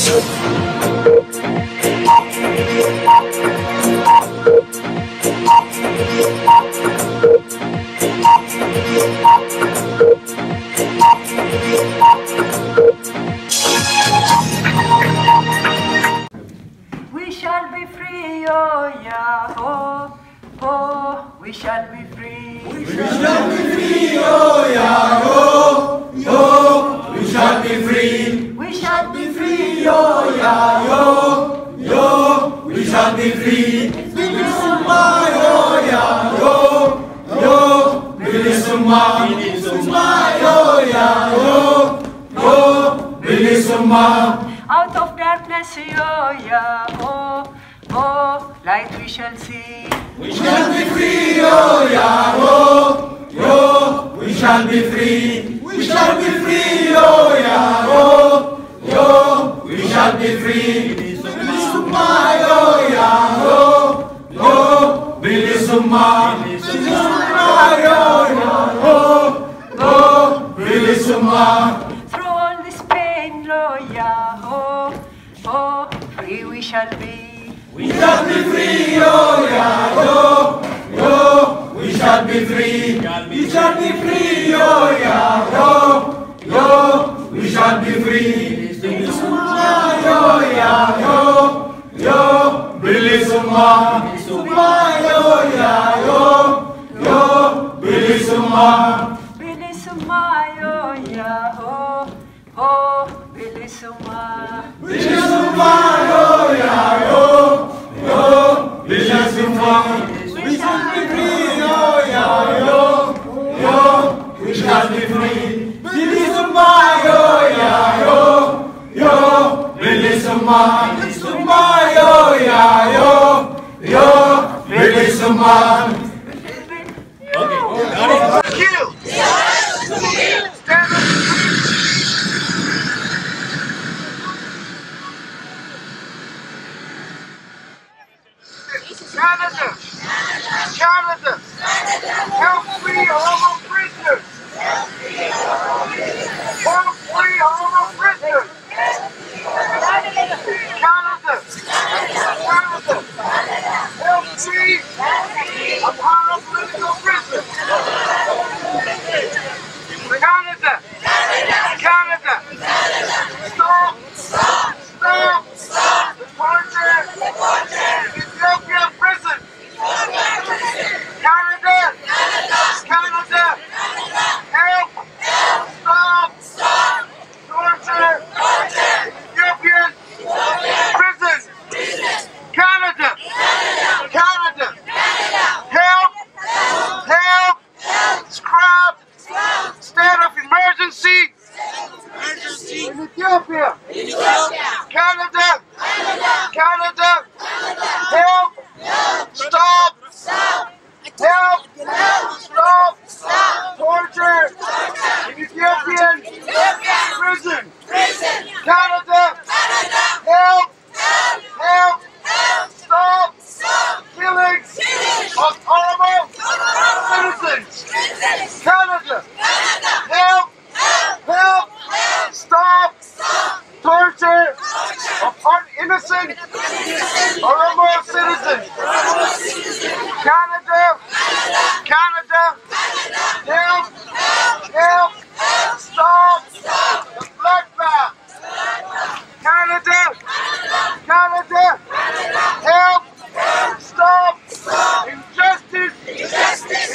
We shall be free, oh yeah, oh, oh, we shall be free. We shall be free, oh yeah, oh, oh, we shall be free. We shall be free, Oh yeah, oh, oh, we shall be free. Bilisuma, oh yeah, oh, oh, Bilisuma, oh yeah, oh, oh, Bilisuma. out of darkness, oh yeah, oh, oh, light we shall see. We shall be free, oh yeah, oh, oh, we shall be free. We shall be free, oh yeah, oh, oh, we shall be free. Bilisuma, oh yeah, oh, oh, Bilisuma, oh yeah, oh, oh, Bilisuma. Through all this pain, oh yeah, oh, oh, free we shall be. We shall be free, oh yeah, oh, oh, we shall be free. We shall be free, oh yeah, oh, oh, we shall be free. Bilisuma, oh yeah, oh, oh, Bilisuma, oh yeah, oh, oh, Bilisuma. Bilisuma, oh yeah, oh, oh, Bilisuma. Bilisuma, oh yeah, oh, oh, Bilisuma. We shall be free, oh yeah, oh, oh, we shall be free. Bilisuma, oh yeah, oh, oh, Bilisuma, oh yeah, oh, oh, Bilisuma. Kill! Stand up! Canada! Canada! Help free Oromo prisoners! Help free Oromo prisoners! Canada! Canada! Help free Oromo political prisoners! Canada! Canada! Stop! Stop! The torture! Ethiopian prison! Canada! Canada! Help! Stop! Torture! Ethiopian prison! Canada! Canada! Help! Scrap! State of emergency! In Ethiopia! Canada! Canada! Help! Stop! Help! Stop! Torture! In Ethiopian prison! Canada! Help! Stop! Killings of Oromo citizens! Canada! Help! Stop! Torture of innocent Oromo citizens! Canada! Help! Stop! The bloodbath! Canada! Help! Stop! Injustice! In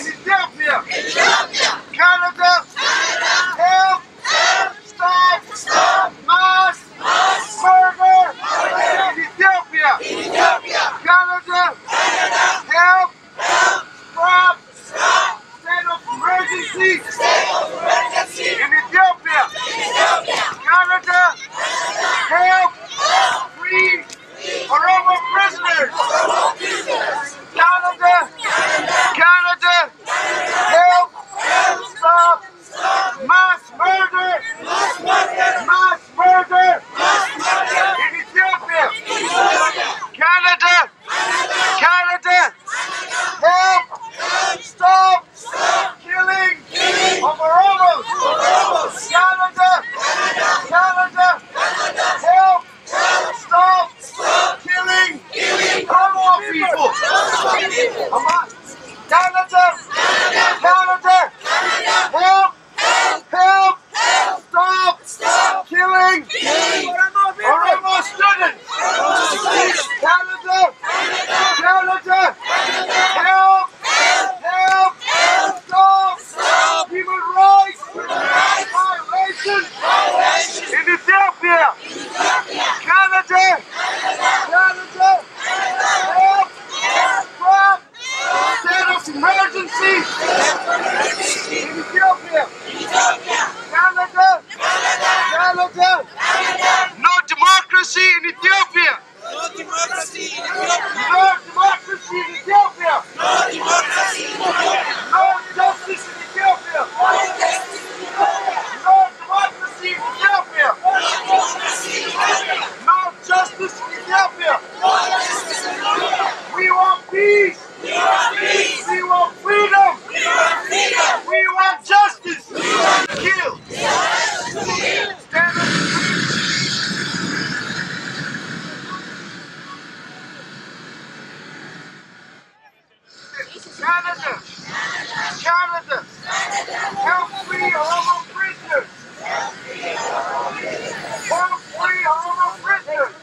Ethiopia! Canada! Help! Stop! Mass murder! In Ethiopia! Canada! killing Oromo students. Canada, Canada, help, help, stop human rights violations in Ethiopia. Canada, Canada, help, stop state of emergency in Ethiopia. Canada, Canada, no democracy in Ethiopia. No democracy in Ethiopia. No justice in Ethiopia. No democracy in Ethiopia. No justice in Ethiopia. We want peace. We want freedom. We want justice. Kill. Stand up. Canada, Canada, help free Oromo prisoners. Help free Oromo prisoners.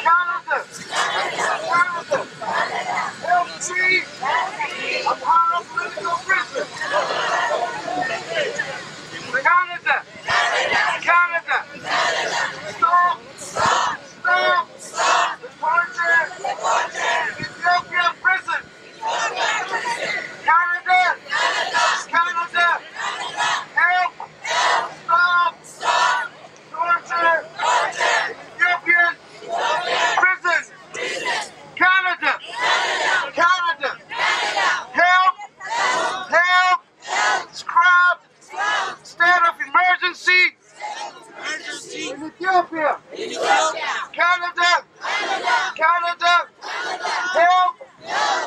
Canada, Canada, help free Oromo political prisoners. Canada, Canada, stop the torture in Ethiopian prison. Canada, Canada, help, stop torture in Ethiopian prison. Canada, Canada, help, scrap state of emergency in Ethiopia. Canada, Canada, help,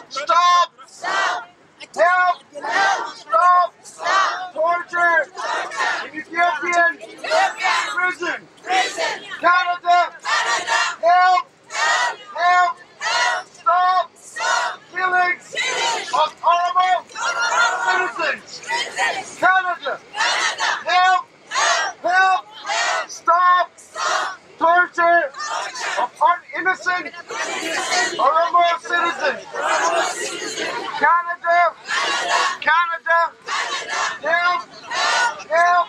stop torture in Ethiopian prison. Canada, help, stop killing of Oromo citizens. Canada, help, stop torture of innocent Oromo citizens. Canada, Canada, help,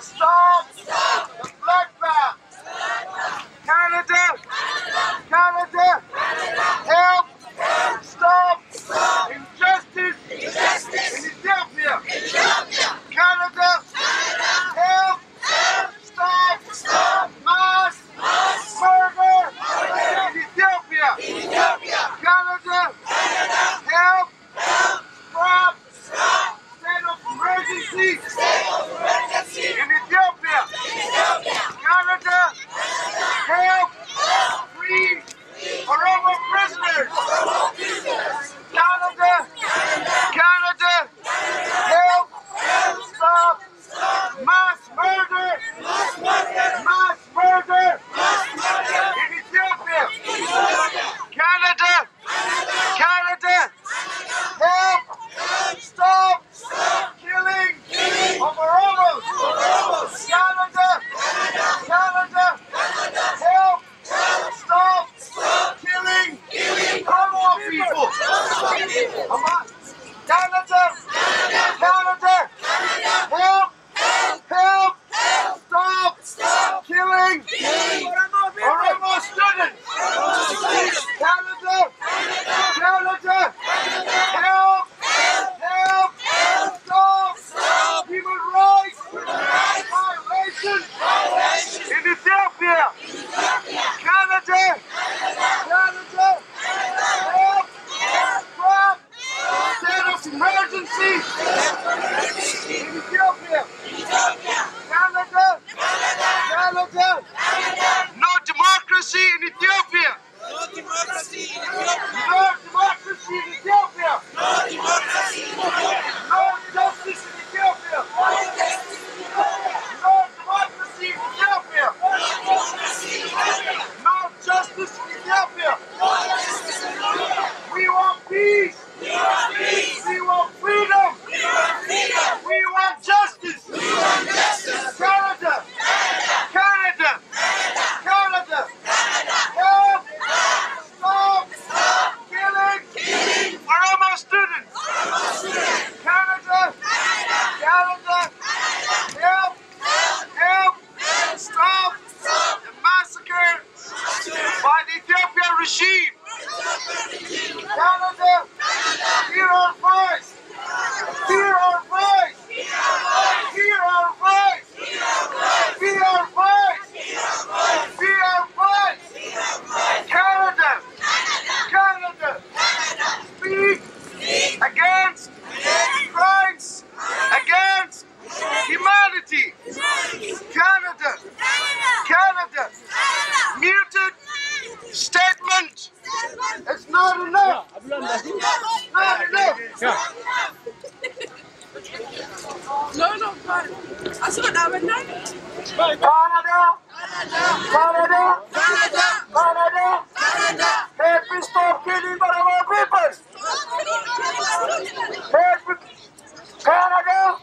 stop the bloodbath. Canada, Canada, help, stop injustice in Ethiopia. Canada, help, stop mass murder in Ethiopia. Canada, help, stop state of emergency in Ethiopia. Canada, help, free Oromo prisoners. Canada, Canada, help, stop mass murder in Ethiopia. Canada, Canada, help, stop killing of Oromos. Canada, Canada, help, stop killing Oromo people. Canada, Canada, help, stop killing Oromo students. Canada, Canada, help, stop human rights violations in Ethiopia. Canada, Canada, help, state of emergency in Ethiopia. Canada, Canada, Help me stop killing Oromo people. Help me, Canada.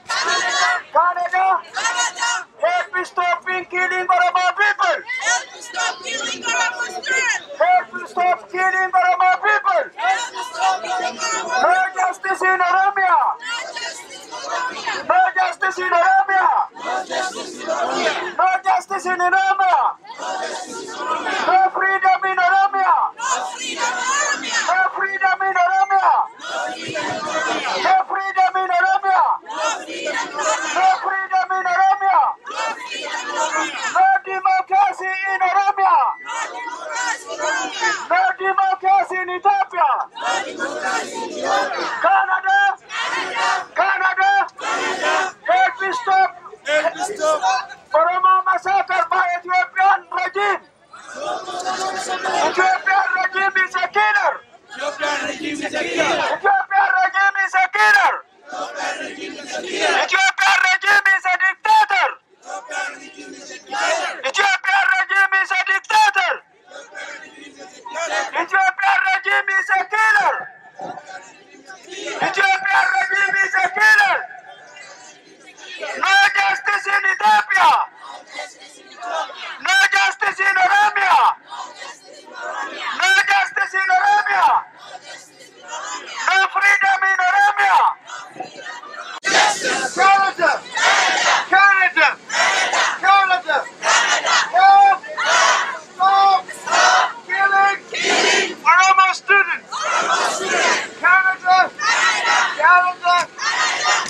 Help me stop killing Oromo people. Help me stop killing Oromo people. No justice in Oromia. No justice in Oromia. No justice in Oromia. No freedom in Oromia. No freedom in Oromia. No freedom in Oromia. No freedom in Oromia. No democracy in Oromia. No democracy in Ethiopia. Canada. Help me stop. Oromo massacre by Ethiopian regime. Ethiopian regime is a killer. Ethiopian regime is a killer. Ethiopian regime is a killer. Ethiopian regime is a dictator. Ethiopian regime is a dictator. Ethiopian regime is a killer. Ethiopian regime is a killer. No justice in Ethiopia. No justice in Oromia. No justice in Oromia. No freedom in Oromia. Canada. Stop killing Oromo students. Canada.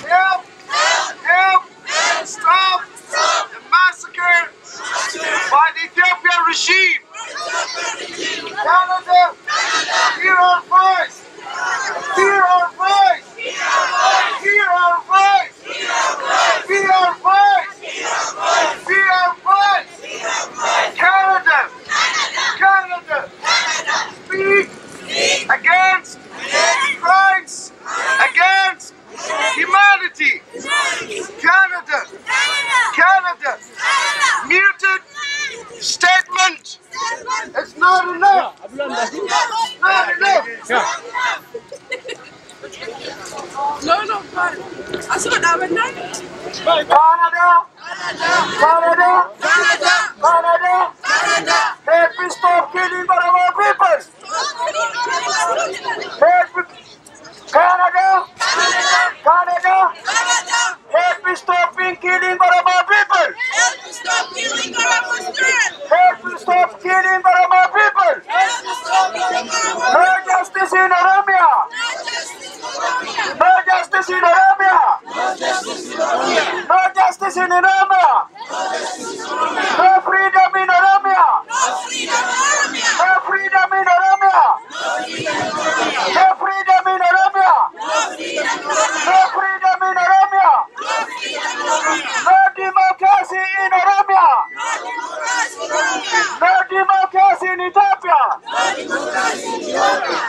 Help. Stop the massacre by the Ethiopian regime. Canada, hear our voice. Hear our voice. Hear our voice. Hear our voice. Hear our voice. Canada, speak against crimes against humanity. Canada, muted statement. It's not enough. Not enough. No, God. I saw that one night. Canada. Help me stop killing Oromo people. Help me, Canada. Help me stop killing Oromo people. Help me stop killing Oromo students. Help me stop killing Oromo people. No justice in Oromia. No justice in Oromia. No justice in Oromia. No freedom in Oromia. No freedom in Oromia. No freedom in Oromia. No freedom in Oromia. No democracy in Oromia. No democracy in Ethiopia.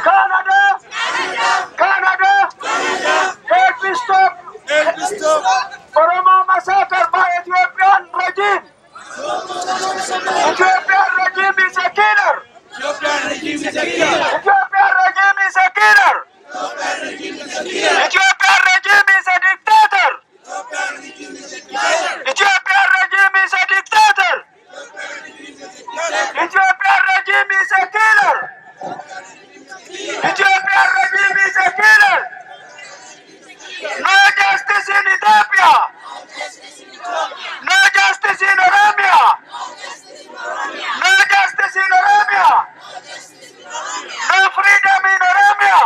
Canada. Help me stop. Oromo massacre by Ethiopian regime. Ethiopian regime is a killer. Ethiopian regime is a killer. Ethiopian regime is a killer. Ethiopian regime is a dictator. Ethiopian regime is a dictator. Ethiopian regime is a killer. Ethiopian regime is a killer. No justice in Ethiopia. No justice in Oromia. No justice in Oromia. No freedom in Oromia.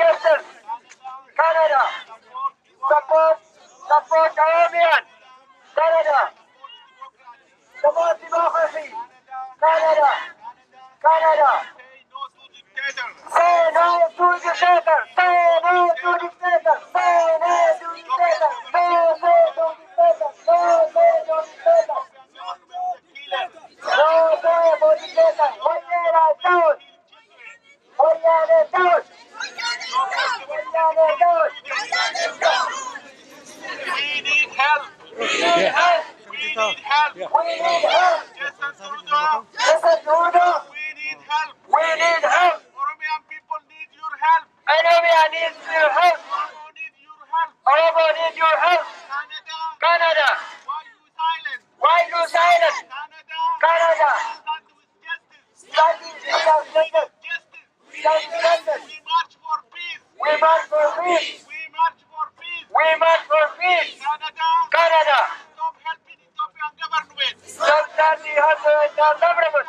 OROMOPROTESTS. Canada. Support Oromian. Canada. Support democracy. Canada. Canada. Say no to dictator. Say no to dictator. Say no to dictator. No say to dictator. No say to dictator. No say to dictator. Oriana down. Oriana down. Oriana down. We need help. We need help. We need help. We need help. Just Trudeau. We We need help. need help. Oromian people need your help. Oromia needs your help. Oromo need your help. Oromo needs your help. Canada. Canada. Why you silent? Why you silent? Canada. Canada. Stand with justice. Stand with justice. Justice. Justice. We march for peace. We march for peace. We march for peace. We march for peace. Canada. Canada. Stop helping Ethiopian government. Stop the government.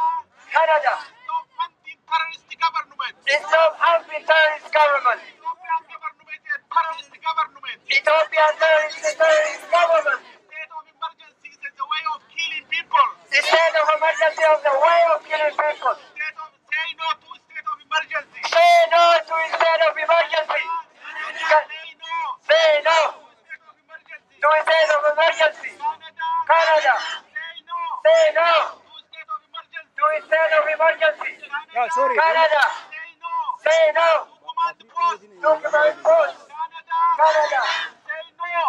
Canada. Stop funding terrorist government. Stop helping terrorist government. Ethiopian government is terrorist government. Ethiopian terrorist government. State of emergency is a way of killing people. The state of emergency of the way of killing people. Say no to state of emergency. Say no to state of emergency. Say no. Say no State of emergency. to state of emergency. Canada. Say no. Say no To state of emergency. to state of emergency. Canada. Say no. Say no To command post. to command post. Canada. Say no.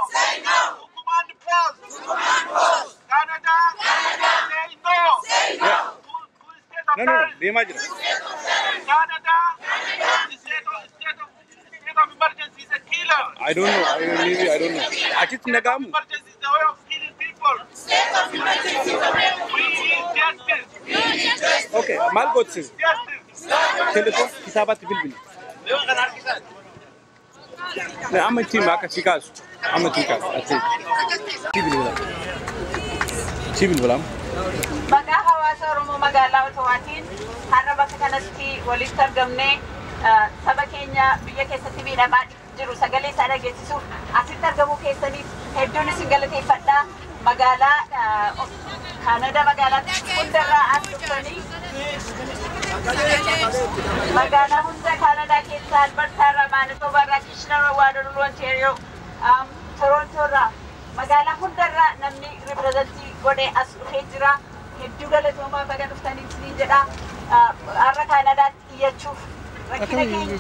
To command post. Canada. Say no. To state of terrorism. Canada. The state of emergency is a killer. I don't know. I don't know. Achit nagam. Emergency is the way of killing people. We need justice. Okay. Mal gotsin. Justice. Telefon hisabat bilbil. Na amma team aka fikas. Amma fikas. Achit. Chibil balam. Maqaa hawaasa Oromoo magaalaa Ottawaatiin har'a bakka kanatti walitti argamnee saba keenya biyya keessatti miidhamaa jiru sagalee isaa dhageessisuuf asitti argamuu keessaniif hedduun isin galateeffadha. Magaalaa Kaanadaa magaalaa hundarraa as dhuftanii magaalaa hunda Kaanadaa keessaa Albertaarraa, Maanitoobaarraa, Kishineerraa, Waterloo, Ontario, Torontoorraa magaalaa hundarraa namni ripirezentii godhee as dhufee jira. Hedduu galatoomaa baga dhuftanii isiniin jedha. Har'a Kaanadaatti iyyachuuf rakkina keenya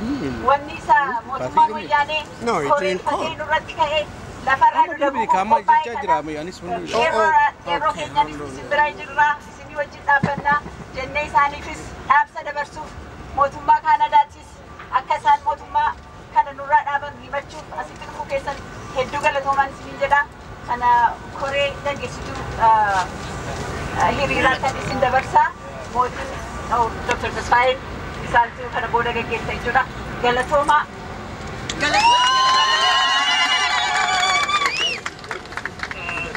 wanni isaa mootummaan wayyaanee koreeffatee nurratti ka'ee lafarraa nu dhabuu qophaa'ee yeroo keenyanis isin bira jirra isinii wajjin dhaabbannaa jennee isaaniifis dhaamsa dabarsuuf mootummaa Kaanadaattis akka isaan mootummaa kana nurraa dhaaban himachuuf asitti dhufuu keessan hedduu galatoomaan isiniin jedha. Kana koree gaggeessituu hiriiraan kan isin dabarsaa mootiin Dr. Tasfaayeen isaantu kana booda gaggeessa jechuudha. Galatoomaa.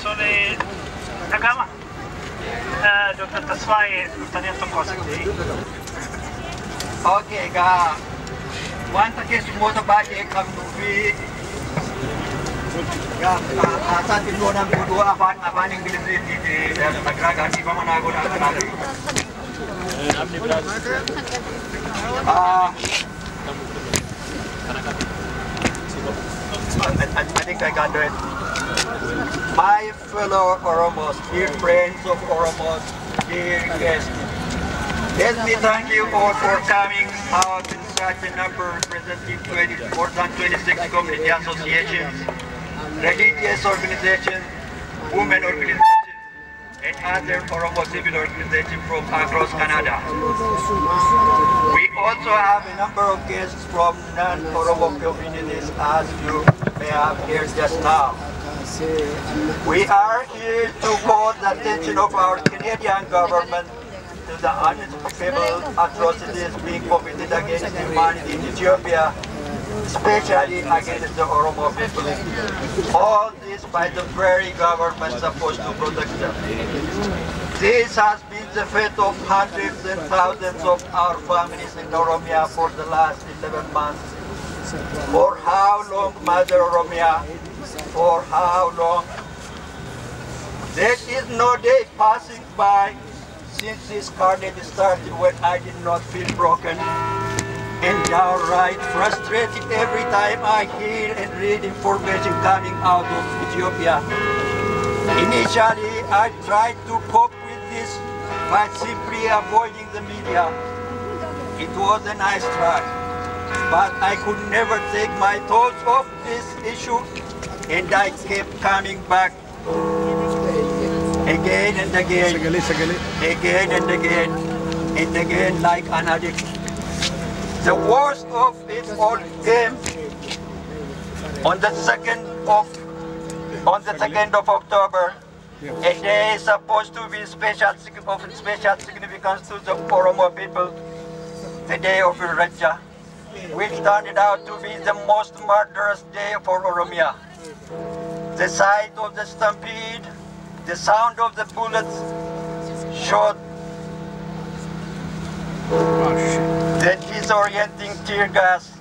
Sole Nagama. Dr. Tasfaayee dhuftanii tokko asitti. Okay, egaa wanta keessummoota baay'ee qabnuu fi haasaa xinnoonan godhuu afaan Ingiliziitiin nagaa gaasiifama naa godhaa kanaati. I think I got it. My fellow Oromos, dear friends of Oromos, dear guests, let me thank you all for coming out in such a number representing more than 26 community associations, religious organizations, women organizations, and other Oromo civil organizations from across Canada. We also have a number of guests from non-Oromo communities, as you may have heard just now. We are here to call the attention of our Canadian government to the unspeakable atrocities being committed against humanity in Ethiopia, especially against the Oromo people. All this by the very government supposed to protect them. This has been the fate of hundreds and thousands of our families in Oromia for the last 11 months. For how long, Mother Oromia? For how long? There is no day passing by since this carnage started when I did not feel broken and downright frustrated every time I hear and read information coming out of Ethiopia. Initially, I tried to cope with this by simply avoiding the media. It was a nice try, but I could never take my thoughts off this issue, and I kept coming back again and again, again and again, and again like an addict. The worst of it all came on the 2nd of October, a day supposed to be of special significance to the Oromo people, the day of Irreja, which turned out to be the most murderous day for Oromia. The sight of the stampede, the sound of the bullets showed the disorienting tear gas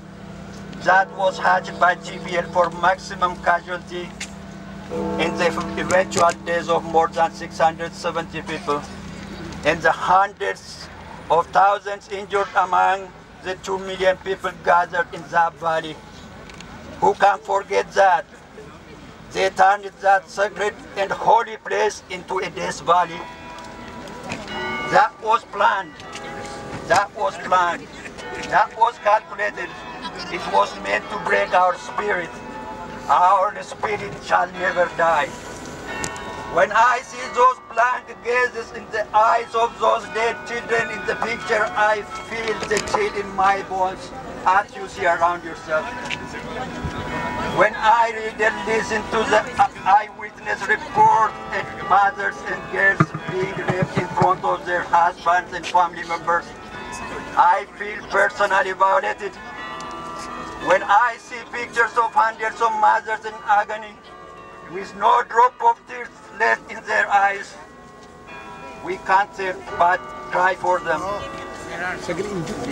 that was hatched by TPL for maximum casualty in the eventual deaths of more than 670 people and the hundreds of thousands injured among the 2 million people gathered in that valley. Who can forget that? They turned that sacred and holy place into a death valley. That was planned. That was planned. That was calculated. It was meant to break our spirit. Our spirit shall never die. When I see those blank gazes in the eyes of those dead children in the picture, I feel the chill in my bones as you see around yourself. When I read and listen to the eyewitness report and mothers and girls being raped in front of their husbands and family members, I feel personally violated. When I see pictures of hundreds of mothers in agony, with no drop of tears left in their eyes, we can't help but cry for them.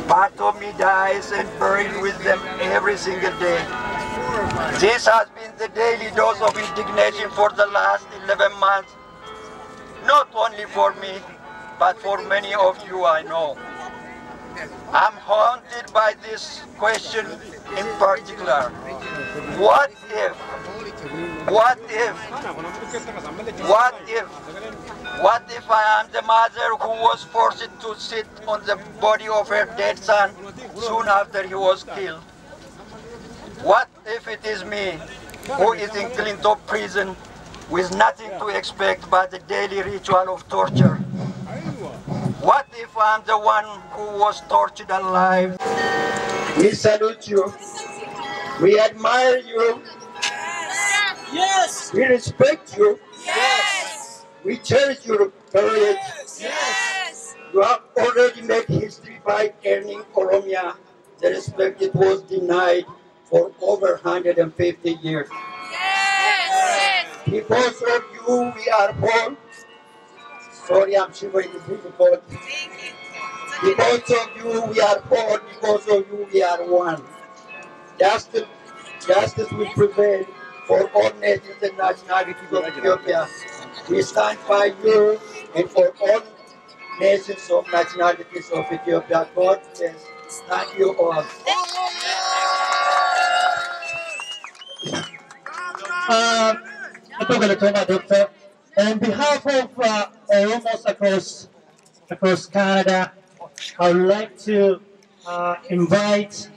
Part of me dies and buried with them every single day. This has been the daily dose of indignation for the last 11 months, not only for me, but for many of you I know. I'm haunted by this question in particular. What if? What if? What if? What if I am the mother who was forced to sit on the body of her dead son soon after he was killed? What if it is me who is in Clinton prison with nothing to expect but the daily ritual of torture? What if I'm the one who was tortured alive? We salute you. We admire you. Yes! We respect you. Yes! We cherish your courage. Yes! You have already made history by earning Oromia the respect it was denied for over 150 years. Yes! Because of you, we are born. Sorry, I'm shivering. It's difficult. Because of you, we are born. Because of you, we are one. Justice will prevail for all nations and nationalities of Ethiopia. We stand by you and for all nations of nationalities of Ethiopia. God bless. Thank you all. Doctor. On behalf of Oromos across Canada, I would like to invite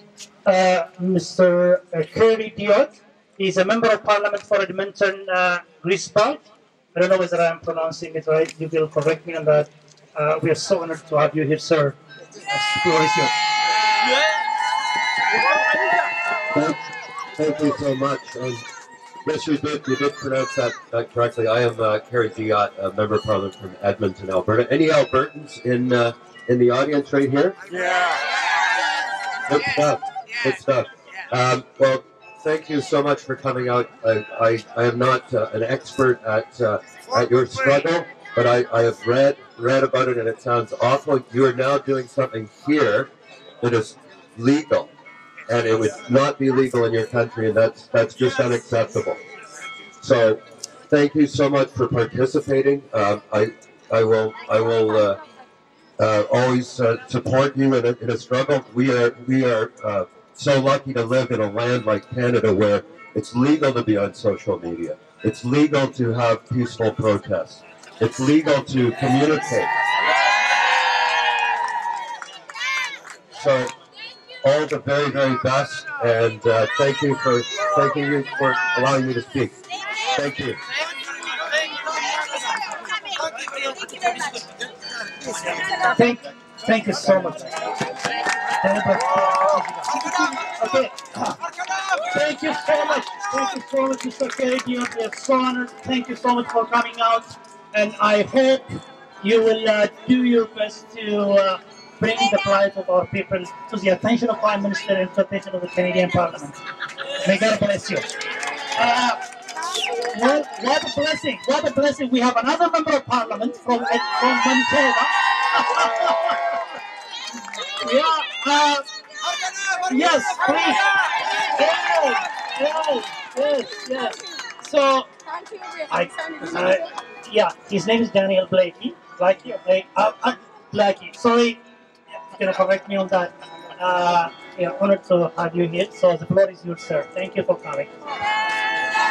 Mr. Curly Diot. He's a member of Parliament for Edmonton, Grispal. I don't know whether I'm pronouncing it right. You will correct me on that. We are so honored to have you here, sir. The floor is yours. Thank you so much. Yes, you did pronounce that correctly. I am Kerry Diot, a member of Parliament from Edmonton, Alberta. Any Albertans in the audience right here? Yeah. Good stuff. Good stuff. Well, thank you so much for coming out. I am not an expert at your struggle, but I have read about it, and it sounds awful. You are now doing something here that is legal. and it would not be legal in your country, and that's just unacceptable. So, thank you so much for participating. I will always support you in a struggle. We are so lucky to live in a land like Canada where it's legal to be on social media. It's legal to have peaceful protests. It's legal to communicate. So, all the very, very best, and thank you for allowing me to speak. Thank you. Thank you so much. Okay. Thank you so much. Thank you so much, Mr. Kennedy. We are so honored. Thank you so much for coming out. And I hope you will do your best to bring the plight of our people to the attention of Prime Minister and to the attention of the Canadian Parliament. May God bless you. What a blessing. What a blessing. We have another member of Parliament from Manitoba. Yeah. Yes, please. Yes. So, yeah, his name is Daniel Blakey. Blakey. Sorry, you're gonna correct me on that. Honored to have you here. So the floor is yours, sir. Thank you for coming.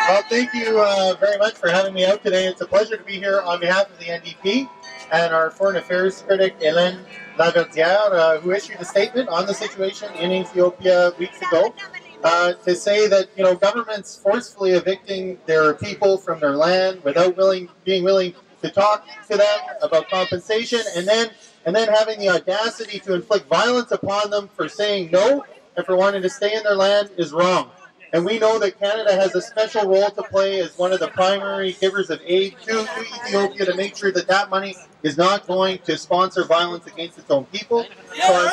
Well, thank you very much for having me out today. It's a pleasure to be here on behalf of the NDP and our Foreign Affairs critic, Hélène Lagarde, who issued a statement on the situation in Ethiopia weeks ago to say that governments forcefully evicting their people from their land without being willing to talk to them about compensation, and then having the audacity to inflict violence upon them for saying no and for wanting to stay in their land is wrong. And we know that Canada has a special role to play as one of the primary givers of aid to Ethiopia to make sure that that money is not going to sponsor violence against its own people. So I'm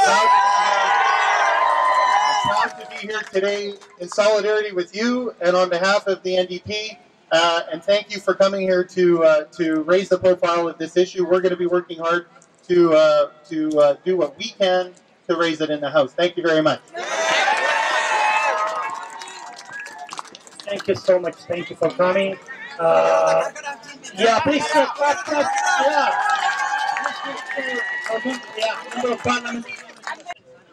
proud to be here today in solidarity with you and on behalf of the NDP. And thank you for coming here to raise the profile of this issue. We're going to be working hard to do what we can to raise it in the House. Thank you very much. Thank you so much. Thank you for coming. Yeah, please clap. Member of Parliament.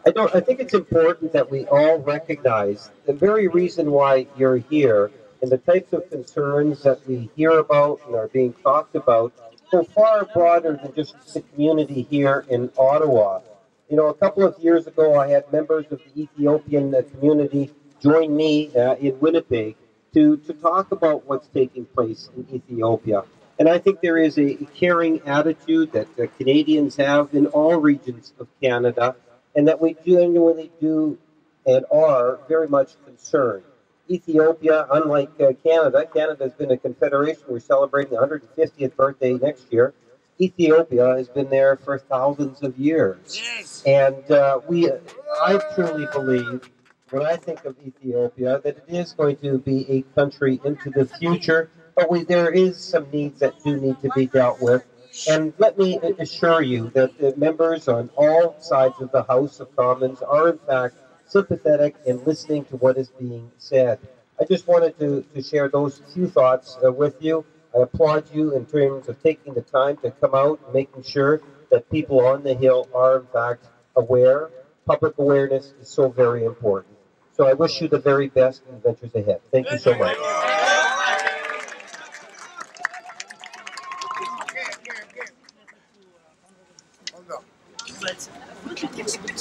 I think it's important that we all recognize the very reason why you're here and the types of concerns that we hear about and are being talked about go far broader than just the community here in Ottawa. A couple of years ago, I had members of the Ethiopian community join me in Winnipeg to talk about what's taking place in Ethiopia. And I think there is a caring attitude that Canadians have in all regions of Canada, and that we genuinely do and are very much concerned. Ethiopia, unlike Canada has been a confederation. We're celebrating the 150th birthday next year. Ethiopia has been there for thousands of years. Yes. And I truly believe, when I think of Ethiopia, that it is going to be a country into the future, but there is some needs that do need to be dealt with. And let me assure you that the members on all sides of the House of Commons are in fact sympathetic and listening to what is being said. I just wanted to share those few thoughts with you. I applaud you in terms of taking the time to come out and making sure that people on the Hill are in fact aware. Public awareness is so very important. So I wish you the very best in ventures ahead. Thank you so much.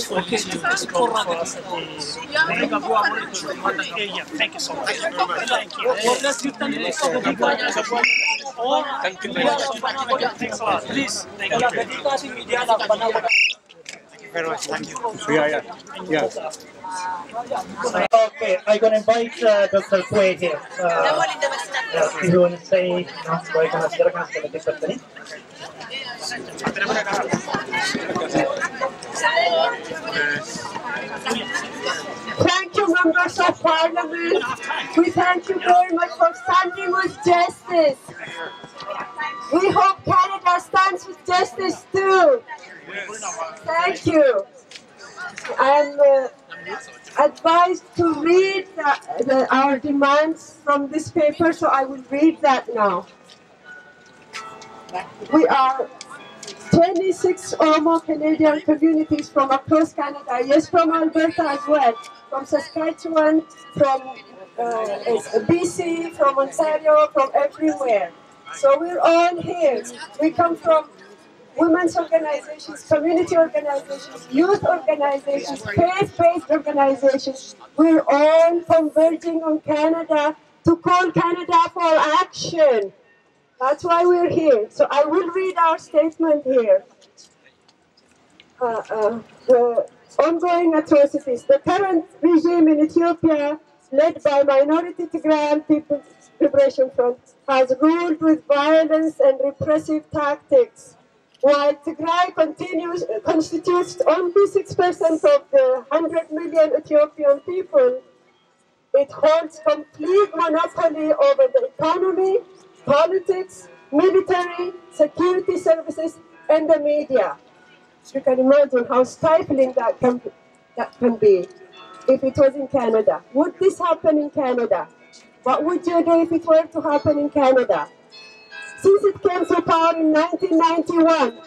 Thank you so much. Thank you. Thank you very much. Thanks a lot. Please. Thank you very much. Thank you. Yeah. Okay, I'm going to invite Dr. Kwe here. If you want to say, Thank you, members of Parliament. We thank you very much for standing with justice. We hope Canada stands with justice too. Thank you. advised to read our demands from this paper, so I will read that now. We are 26 Oromo Canadian communities from across Canada, yes, from Alberta as well, from Saskatchewan, from BC, from Ontario, from everywhere. So we're all here. We come from women's organizations, community organizations, youth organizations, faith-based organizations. We're all converging on Canada to call Canada for action. That's why we're here. So I will read our statement here. The ongoing atrocities. The current regime in Ethiopia, led by Minority Tigray People's Liberation Front, has ruled with violence and repressive tactics. While Tigray constitutes only 6% of the 100 million Ethiopian people, it holds complete monopoly over the economy, politics, military, security services, and the media. You can imagine how stifling that can be if it was in Canada. Would this happen in Canada? What would you do if it were to happen in Canada? Since it came to power in 1991,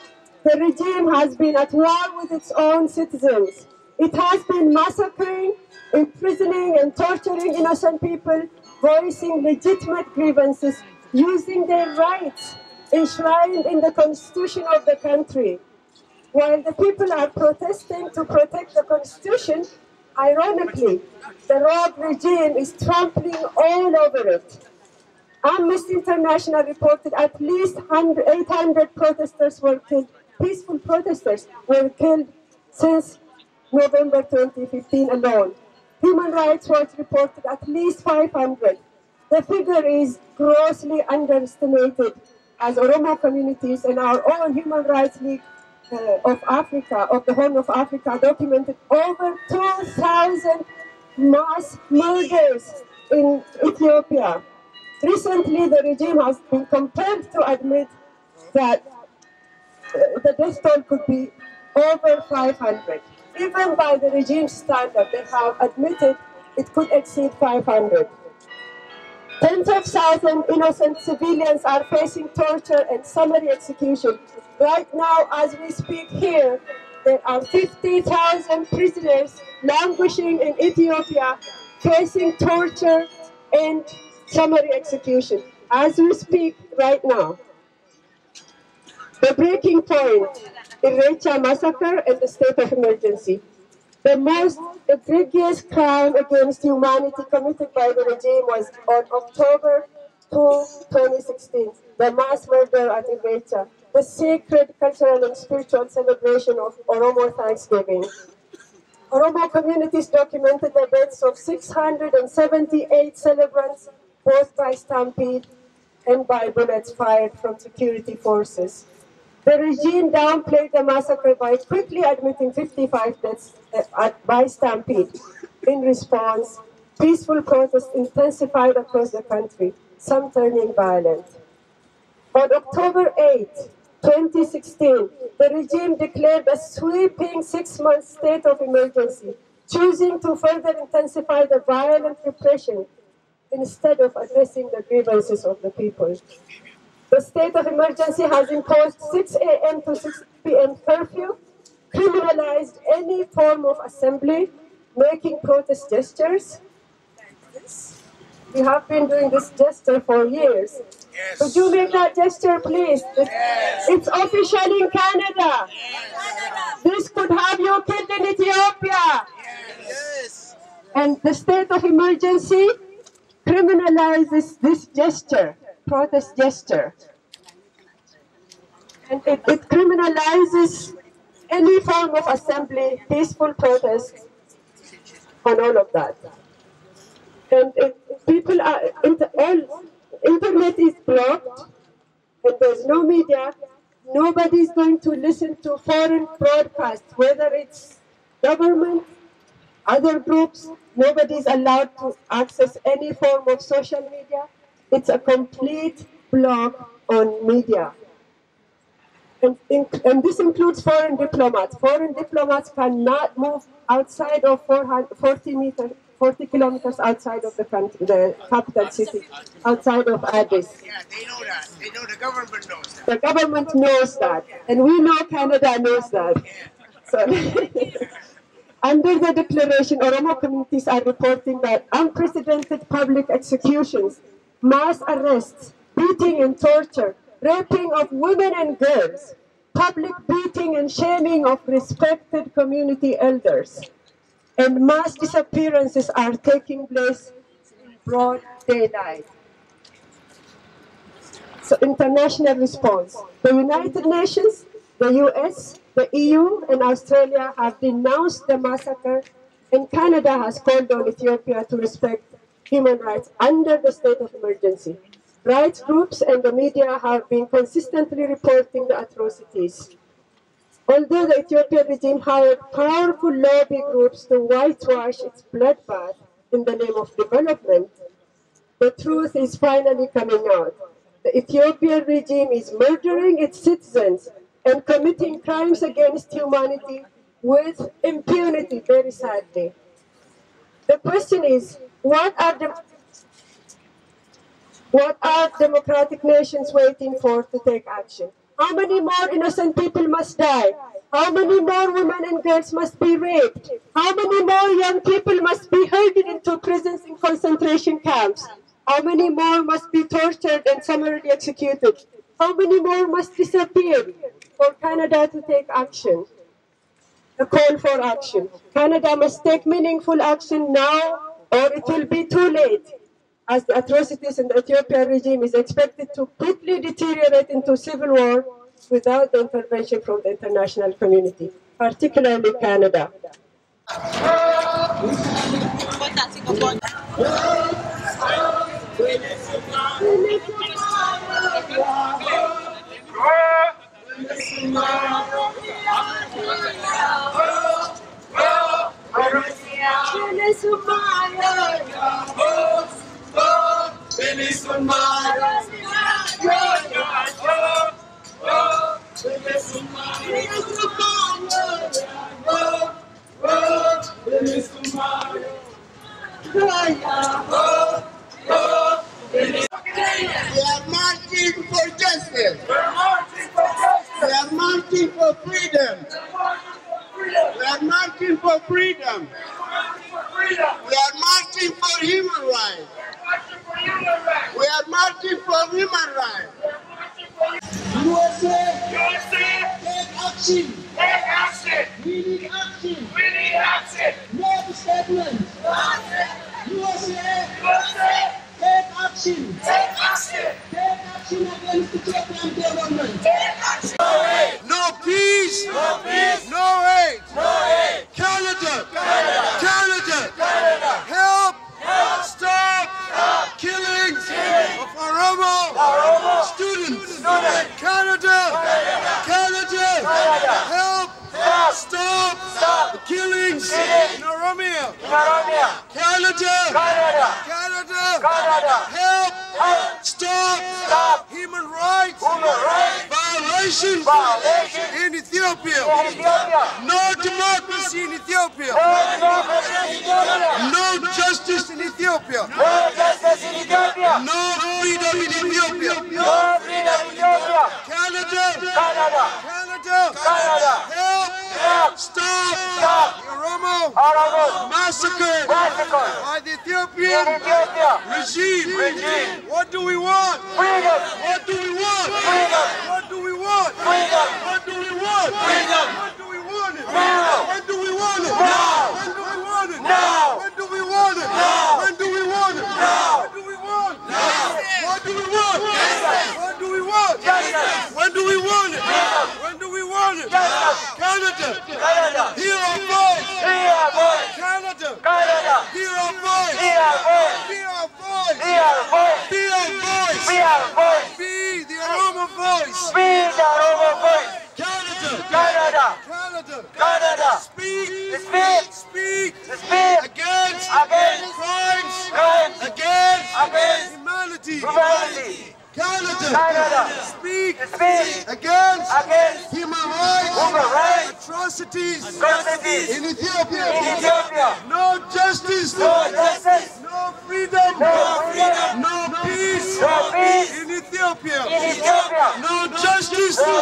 the regime has been at war with its own citizens. It has been massacring, imprisoning, and torturing innocent people, voicing legitimate grievances, using their rights enshrined in the constitution of the country. While the people are protesting to protect the constitution, ironically, the rogue regime is trampling all over it. Amnesty International reported at least 800 protesters were killed, peaceful protesters were killed since November 2015 alone. Human Rights Watch reported at least 500. The figure is grossly underestimated, as Oromo communities and our own Human Rights League of Africa, of the Horn of Africa, documented over 2,000 mass murders in Ethiopia. Recently, the regime has been compelled to admit that the death toll could be over 500. Even by the regime's standard, they have admitted it could exceed 500. Tens of thousands of innocent civilians are facing torture and summary execution. Right now, as we speak here, there are 50,000 prisoners languishing in Ethiopia, facing torture and summary execution. As we speak right now, the breaking point, Irrecha massacre and the state of emergency. The most egregious crime against humanity committed by the regime was on October 2, 2016, the mass murder at Irrecha, the sacred cultural and spiritual celebration of Oromo Thanksgiving. Oromo communities documented the deaths of 678 celebrants, both by stampede and by bullets fired from security forces. The regime downplayed the massacre by quickly admitting 55 deaths by stampede. In response, peaceful protests intensified across the country, some turning violent. On October 8, 2016, the regime declared a sweeping 6-month state of emergency, choosing to further intensify the violent repression instead of addressing the grievances of the people. The state of emergency has imposed 6 a.m. to 6 p.m. curfew, criminalized any form of assembly, making protest gestures. We have been doing this gesture for years. Yes. Could you make that gesture, please? Yes. It's official in Canada. Yes. This could have you killed in Ethiopia. Yes. And the state of emergency criminalizes this gesture, protest gesture. And it criminalizes any form of assembly, peaceful protest, and all of that. And people are, internet is blocked, and there's no media. Nobody's going to listen to foreign broadcasts, whether it's government, other groups. Nobody's allowed to access any form of social media. It's a complete block on media. and this includes foreign diplomats. Foreign diplomats cannot move outside of 40 kilometers outside of the country, the capital city, outside of Addis. Yeah, they know that. They know the government knows that. The government knows that, and we know Canada knows that. So, under the declaration, Oromo communities are reporting that unprecedented public executions, mass arrests, beating and torture, raping of women and girls, public beating and shaming of respected community elders, and mass disappearances are taking place in broad daylight. So international response. The United Nations, the US, the EU, and Australia have denounced the massacre, and Canada has called on Ethiopia to respect human rights under the state of emergency. Rights groups and the media have been consistently reporting the atrocities. Although the Ethiopian regime hired powerful lobby groups to whitewash its bloodbath in the name of development, the truth is finally coming out. The Ethiopian regime is murdering its citizens and committing crimes against humanity with impunity, very sadly. The question is, what are democratic nations waiting for to take action? How many more innocent people must die? How many more women and girls must be raped? How many more young people must be herded into prisons and concentration camps? How many more must be tortured and summarily executed? How many more must disappear for Canada to take action? A call for action. Canada must take meaningful action now, or it will be too late, as the atrocities in the Ethiopian regime is expected to quickly deteriorate into civil war without the intervention from the international community, particularly Canada. We are marching for justice. We are marching for freedom. We are marching for freedom. We are marching for human rights. We are marching for human rights. USA, take action. Take action. We need action. We need action. No statements. USA, take action. Take action. Take action against the Ethiopian government. Take action. No peace. No peace. No aid. No aid. Canada. Canada. Canada. Canada. Help. Help. Stop. Stop. Killings of Oromo. Students. Canada. Canada. Help. Stop. Stop. The killings in Oromia. Canada. Canada. Help. Stop. Stop. Human rights. Violations in Ethiopia. No democracy in Ethiopia. No justice in Ethiopia. No freedom in Ethiopia. Canada. Help. Stop. The Oromo massacre by the Ethiopian regime. What do we want? Freedom. What do we want? Freedom. What do we want? Freedom. What do we want? Freedom. When do we want it? Freedom. When do we want it? Now. When do we want it? Now. When do we want it? Now. When do we want it? Now. When do we want it? Now. What do we want? What do we want? When do we want it? When do we want it? Canada. Hear our voice. Canada. Hear our voice. Be our voice. Be our voice. Be the Oromo voice. Canada. Speak against crimes against humanity. Canada. speak against human rights atrocities in Ethiopia. No justice, no freedom, no peace in Ethiopia. No justice, no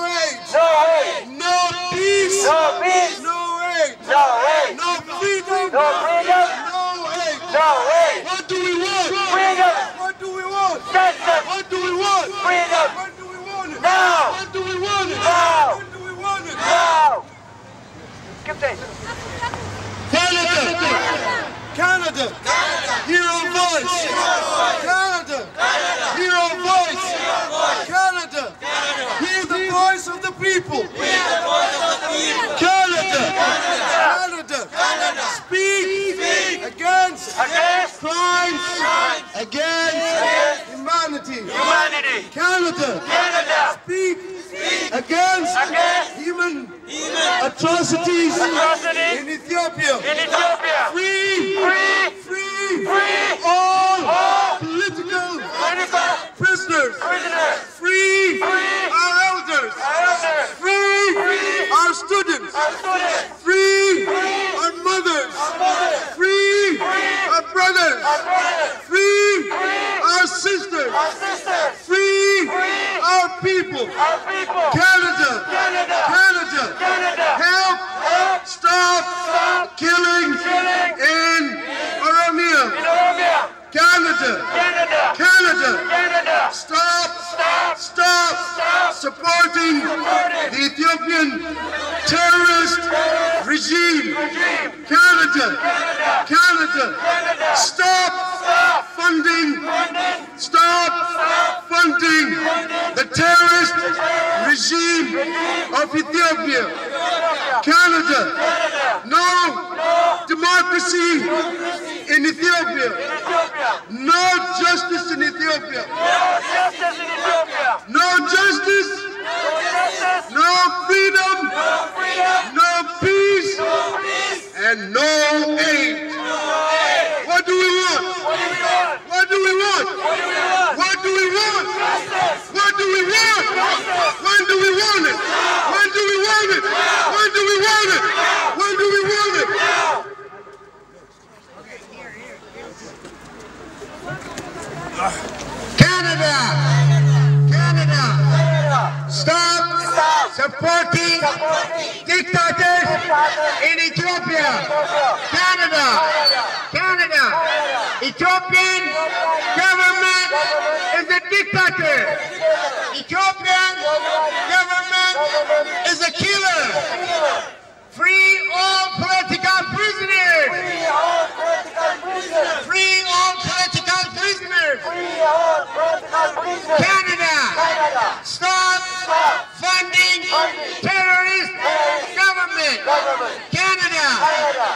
aid, no peace, no aid, no freedom, no aid. What do we want? Freedom. What do we want? Justice. What do we want? Freedom. What do we want? Now. What do we want? Now. When do we want it? Now. Canada, hear our voice. Canada, hear our voice. Canada, hear the voice of the people. Canada, speak against crimes against humanity. Canada, speak against human atrocities in Ethiopia. Free all political prisoners. Free our elders. Free our students. Free our mothers. Free our brothers. Free our sisters. Free our people. Canada, help stop killing in Oromia. Canada, stop supporting the Ethiopian terrorist regime. Canada, stop funding the terrorist regime of Ethiopia. Canada, no democracy in Ethiopia. No justice in Ethiopia. No justice, no freedom, no peace, and no aid. What do we want? What do we want? What do we want? What do we want? When do we want it? When do we want it? When do we want it? When do we want it? Canada, stop supporting dictators in Ethiopia. Canada, Ethiopian government is a dictator. Ethiopian government is a killer. Free all political prisoners. Free all political prisoners. Canada, stop funding terrorist government. Canada,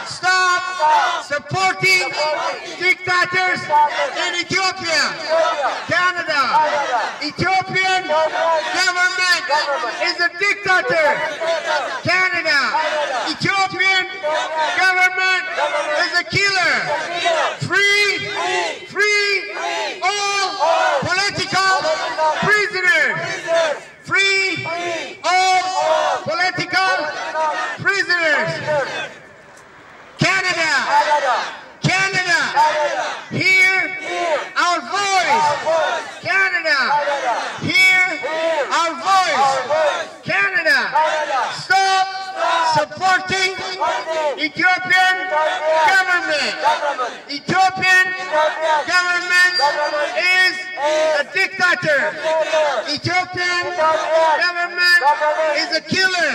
stop supporting dictators in Ethiopia. Canada, Ethiopian government is a dictator. Canada, Ethiopian government is a killer. Free all political prisoners. Free all political prisoners. Canada, hear our voice. Canada, hear our voice. Canada, stop supporting Ethiopian government. Ethiopian government is a dictator. Ethiopian government is a killer.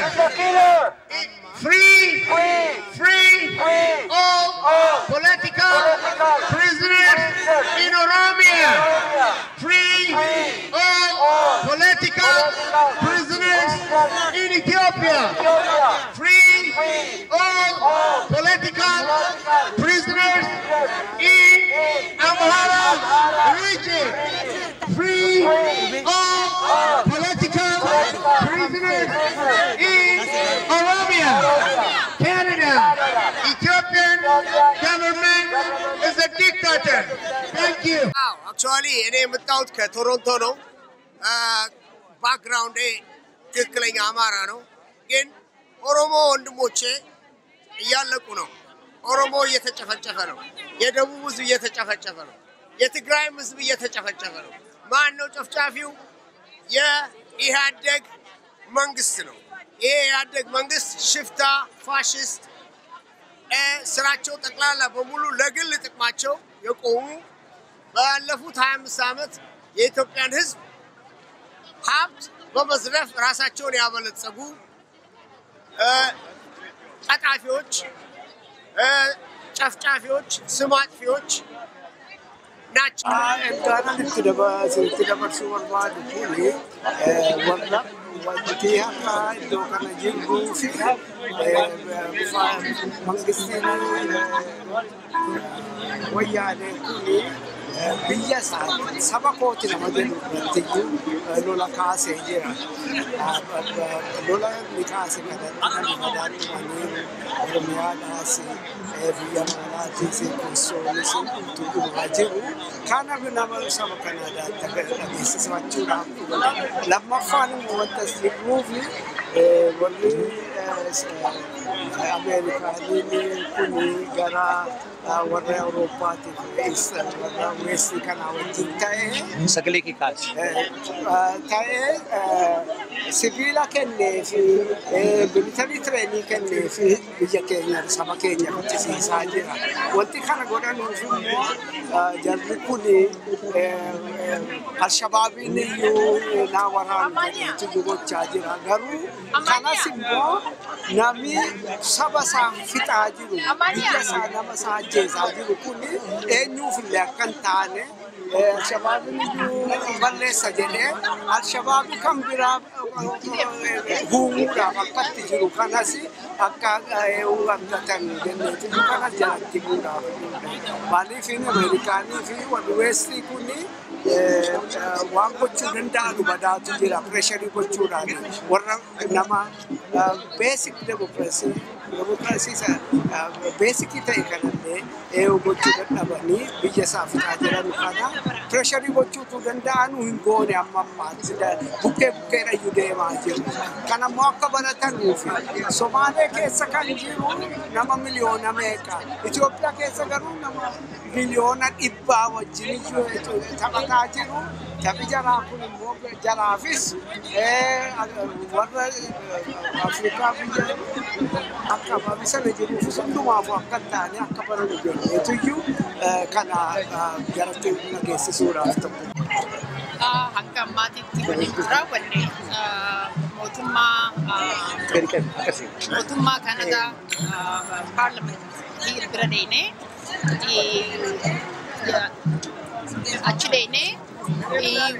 Free all political prisoners in Oromia. Free all political prisoners in Ethiopia. Free all political prisoners in Amhara region. Free all political prisoners in Oromia. Canada, Ethiopian government is a dictator. matter. Thank you. Actually, እኔ የመጣሁት ከቶሮንቶ ነው። ባክግራውንዴ ትክክለኛ አማራ ነው። ግን ኦሮሞ ወንድሞቼ እያለቁ ነው። ኦሮሞ እየተጨፈጨፈ ነው። የደቡብ ህዝብ እየተጨፈጨፈ ነው። የትግራይ ህዝብ እየተጨፈጨፈ ነው። ማን ነው ጨፍጫፊው? የኢህአዴግ መንግስት ነው። ይሄ የኢህአዴግ መንግስት ሽፍታ ፋሽስት ስራቸው ጠቅላላ በሙሉ ለግል ጥቅማቸው የቆሙ ባለፉት 25 ዓመት የኢትዮጵያን ህዝብ ሀብት በመዝረፍ ራሳቸውን ያበለጸጉ ቀጣፊዎች ጨፍጫፊዎች ስም አጥፊዎች ናቸው። ጋራን ትደበርሱ ወርባድ ወርላ ወዲቲ ሀታ ዶከነ ጅንጉ ፊ መንግስትን ወያኔ ኩኒ biyya saba kooti nama jedhu tiyyu lola kaasee jira lola ni kaase kadatti madaatti manii oromiyaadhaas biyya maalaatiis konsoonis tuumaa jiru kana nama saba kanaadhaatti dhageessisachuudhaaf lammaffaan immoo wanta sirruufni warri ameerikaaniin kuni gara warra awuroopaatiif warra weessi kana wajjin ta'ee sagalee kee kaas ta'ee sibiila kennee fi military training kennee fi biyya keenya saba keenya fichisiisaa jira. Wanti kana godhanuuf immoo jarri kun Alshabaabiin iyyuu naa waraanu gochaa jira. Garuu kanas immoo namni saba isaa fixaa jiru biyya isaa nama isaa ajjeesaa jiru kun eenyuuf illee akka hin taane Alshabaabiin iyyuu balleessa jedhee Alshabaabii kan biraa huumuudhaaf akkatti jiru kanas akka argatan jenneetu kanas jalatti bu'uudhaaf. Maaliif Ameerikaanii fi warri weestii kun waan gochuu danda'anu badaatu jira pireesharii gochuudhaan warra nama beesik demokiraasii beesikii ta'e kanallee gochuu dadhabanii biyya isaa fixaa jiran kana pireesharii gochuutu danda'anu hin goone amma ammaatti bukkee bukkeedhayyuu deemaa jiru. Kanammoo akka baratanuufi Somaalee keessa kan jiru nama miliyoona meeqa Itoophiyaa keessa garuu nama miliyoona 100 wajjin taphataa jiru. Tapi jaraa kun immoo jaraafis warra Afrikaa biyya akka babisana jiruufis hundumaaf akka taane akka baranu jenneetuyyuu kana garatti dhageessisuudhaaf tokko. Hanga ammaatitti waliin raawwanne mootummaa Kanadaa paarlamentii bira deemnee achi deemnee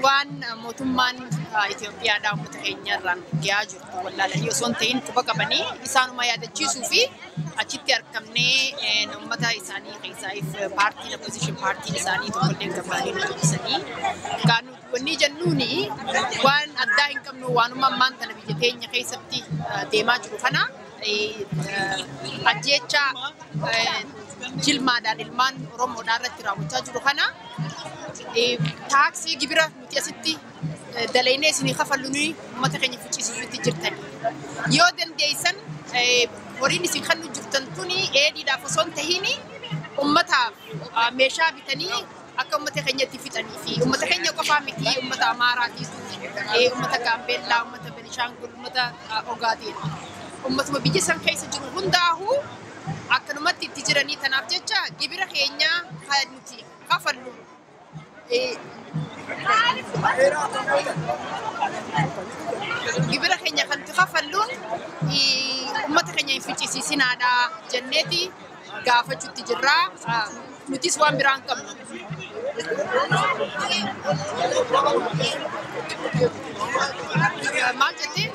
waan mootummaan Itoophiyaadhaan uummata keenyarraan gahaa jirtu wallaalanii osoo hin ta'in quba qabanii isaanuma yaadachiisuu fi achitti argamnee uummata isaanii keessaaf paartiin opposition paartiin isaanii tokkollee gabaanii nuti kan wanni jennuuni waan addaa hin qabnu waanuma ammaan tana biyya keenya keessatti deemaa jiru kana ajjeechaa jilmaadhaan ilmaan Oromoodhaan irratti raawwachaa jiru kana taaksii gibira nuti asitti dalaynee isinii kafalluunii uummata keenya fichisiisuutti jirtan yoo dandeessan horiin isin kannu jirtan tuni dheedhiidhaaf osoo hin tahiin uummataaf meeshaa bitanii akka uummata keenyatti fixanii fi uummata keenya qofaa miti uummata Amaaraatiif uummata Gaambeellaa uummata Benishaangul uummata Ogaateen uummatuma biyya san keessa jiru hundaa'uu akkanumatti itti jiranii tanaaf jecha gibira keenya kan nuti kafallu gibira keenya kan nuti kafalluun uummata keenya hin fichisiisinaadha jenneeti gaafachuutti jirra. Nutis waan biraan qabnu. Maal jettee?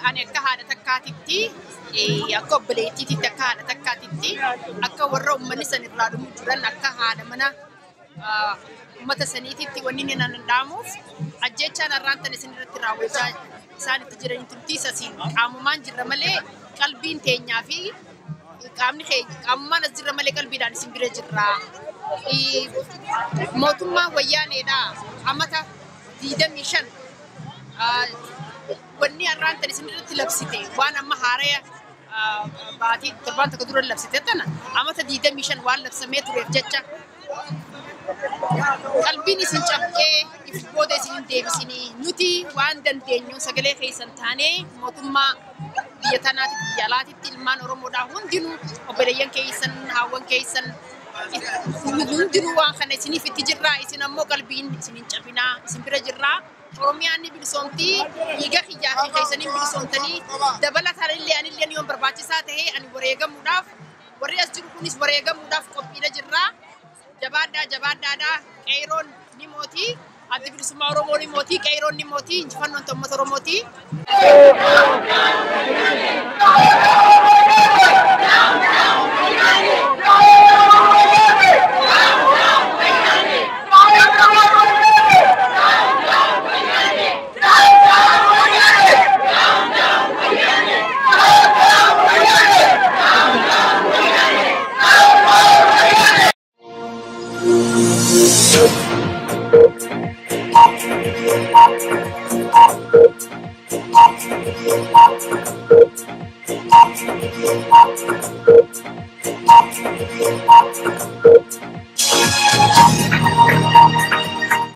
Ani akka haadha takkaatitti akka obboleettiitti akka haadha takkaatitti akka warra uummanni san irraa dhumu jiran akka haadha mana uummata saniititti wanni inni nan danda'amuuf ajjechaan har'aan tan isin irratti raawwachaa isaan itti jiran turtiisa siin qaamumaan jirra malee qalbiin teenyaa fi qaamni keenya qaamumaan as jirra malee qalbiidhaan isin bira jirra. Mootummaan wayyaaneedha amata 25 wanni har'aan tan isin irratti labsite waan amma haaraya baatii torbaan tokko dura labsite tana amata 25 waan labsamee tureef jecha qalbiin isin cabqee if booda isin deebisanii nuti waan dandeenyu sagalee keessan taanee mootummaa biyya tanaatitti biyya alaatitti ilmaan Oromoodhaa hundinuu obboleeyyan keessan haawwan keessan hundinuu waan kana isiniif itti jirraa isin ammoo qalbiin isin hin cabinaa isin bira jirraa. Oromiyaan ni bilisoomtii dhiiga kiyyaa fi keessanii bilisoomtanii dabalataan illee anillee ni barbaachisaa ta'ee ani wareegamuudhaaf warri as jiru kunis wareegamuudhaaf qophiidha jirraa. Jabaadhaadhaa qeeroon ni mootii addi bilisummaa Oromoo ni mootii qeeroon ni mootii injifannoon uummata Oromootii.